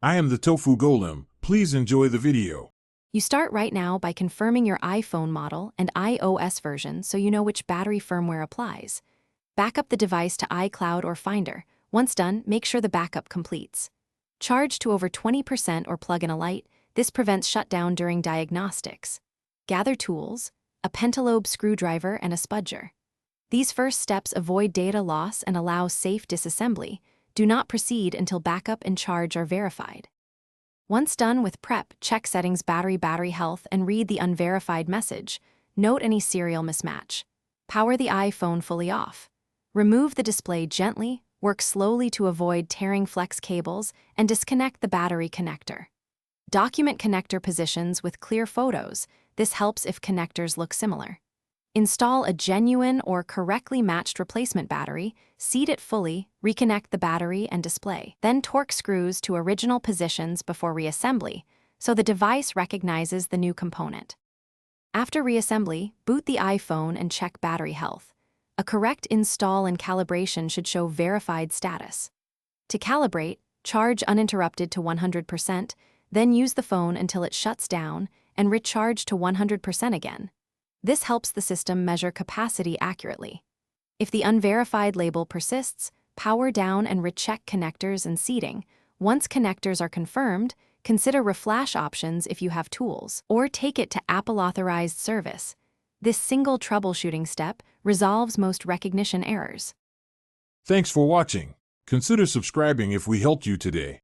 I am the Tofu Golem. Please enjoy the video. You start right now by confirming your iPhone model and iOS version so you know which battery firmware applies. Back up the device to iCloud or Finder. Once done, make sure the backup completes. Charge to over 20% or plug in a light. This prevents shutdown during diagnostics. Gather tools, a pentalobe screwdriver and a spudger. These first steps avoid data loss and allow safe disassembly. Do not proceed until backup and charge are verified. Once done with prep, check settings battery health and read the unverified message. Note any serial mismatch. Power the iPhone fully off. Remove the display gently, work slowly to avoid tearing flex cables, and disconnect the battery connector. Document connector positions with clear photos. This helps if connectors look similar. Install a genuine or correctly matched replacement battery, seat it fully, reconnect the battery and display. Then torque screws to original positions before reassembly, so the device recognizes the new component. After reassembly, boot the iPhone and check battery health. A correct install and calibration should show verified status. To calibrate, charge uninterrupted to 100%, then use the phone until it shuts down and recharge to 100% again. This helps the system measure capacity accurately. If the unverified label persists, power down and recheck connectors and seating. Once connectors are confirmed, consider reflash options if you have tools, or take it to Apple-authorized service. This single troubleshooting step resolves most recognition errors. Thanks for watching. Consider subscribing if we helped you today.